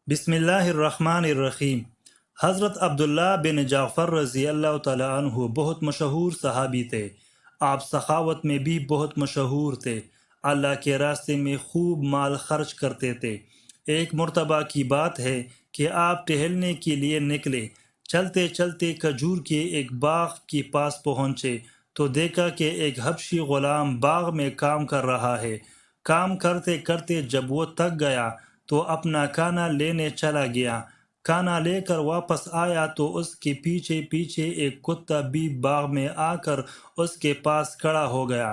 بسم اللہ الرحمن الرحیم۔ حضرت عبداللہ بن جعفر رضی اللہ تعالیٰ عنہ بہت مشہور صحابی تھے۔ آپ سخاوت میں بھی بہت مشہور تھے۔ اللہ کے راستے میں خوب مال خرچ کرتے تھے۔ ایک مرتبہ کی بات ہے کہ آپ ٹہلنے کے لیے نکلے۔ چلتے چلتے کھجور کے ایک باغ کے پاس پہنچے تو دیکھا کہ ایک حبشی غلام باغ میں کام کر رہا ہے۔ کام کرتے کرتے جب وہ تھک گیا تو اپنا کھانا لینے چلا گیا۔ کھانا لے کر واپس آیا تو اس کے پیچھے پیچھے ایک کتا بھی باغ میں آ کر اس کے پاس کھڑا ہو گیا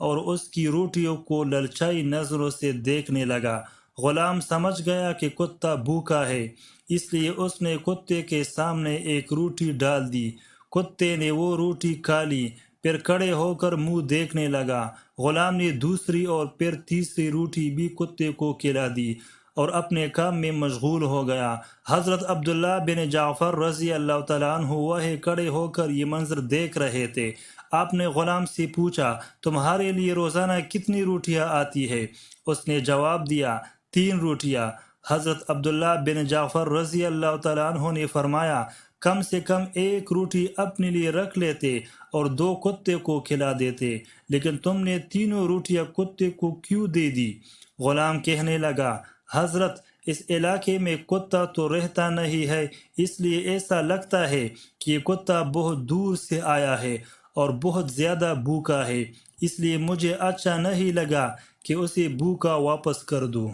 اور اس کی روٹیوں کو للچائی نظروں سے دیکھنے لگا۔ غلام سمجھ گیا کہ کتا بھوکا ہے، اس لیے اس نے کتے کے سامنے ایک روٹی ڈال دی۔ کتے نے وہ روٹی کھا لی، پھر کھڑے ہو کر منہ دیکھنے لگا۔ غلام نے دوسری اور پھر تیسری روٹی بھی کتے کو کھلا دی اور اپنے کام میں مشغول ہو گیا۔ حضرت عبداللہ بن جعفر رضی اللہ تعالیٰ عنہ وہیں کھڑے ہو کر یہ منظر دیکھ رہے تھے۔ آپ نے غلام سے پوچھا، تمہارے لیے روزانہ کتنی روٹیاں آتی ہے؟ اس نے جواب دیا، 3 روٹیاں۔ حضرت عبداللہ بن جعفر رضی اللہ تعالیٰ عنہ نے فرمایا، کم سے کم 1 روٹی اپنے لیے رکھ لیتے اور 2 کتے کو کھلا دیتے، لیکن تم نے تینوں روٹیاں کتے کو کیوں دے دی؟ غلام کہنے لگا، حضرت اس علاقے میں کتا تو رہتا نہیں ہے، اس لیے ایسا لگتا ہے کہ یہ کتا بہت دور سے آیا ہے اور بہت زیادہ بھوکا ہے، اس لیے مجھے اچھا نہیں لگا کہ اسے بھوکا واپس کر دوں۔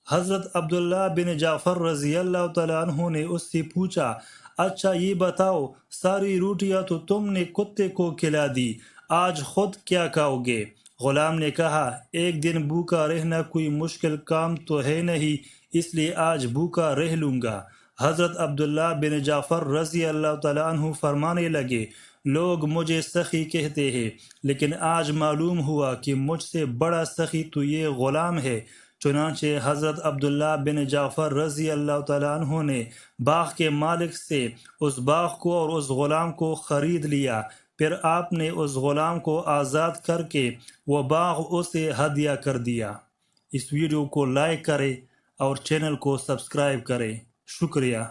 حضرت عبداللہ بن جعفر رضی اللہ تعالیٰ عنہ نے اس سے پوچھا، اچھا یہ بتاؤ، ساری روٹیاں تو تم نے کتے کو کھلا دی، آج خود کیا کھاؤ گے؟ غلام نے کہا، ایک دن بھوکا رہنا کوئی مشکل کام تو ہے نہیں، اس لیے آج بھوکا رہ لوں گا۔ حضرت عبداللہ بن جعفر رضی اللہ تعالیٰ عنہ فرمانے لگے، لوگ مجھے سخی کہتے ہیں، لیکن آج معلوم ہوا کہ مجھ سے بڑا سخی تو یہ غلام ہے۔ چنانچہ حضرت عبداللہ بن جعفر رضی اللہ تعالیٰ عنہ نے باغ کے مالک سے اس باغ کو اور اس غلام کو خرید لیا۔ پھر آپ نے اس غلام کو آزاد کر کے وہ باغ اسے ہدیہ کر دیا۔ اس ویڈیو کو لائک کریں اور چینل کو سبسکرائب کریں۔ شکریہ۔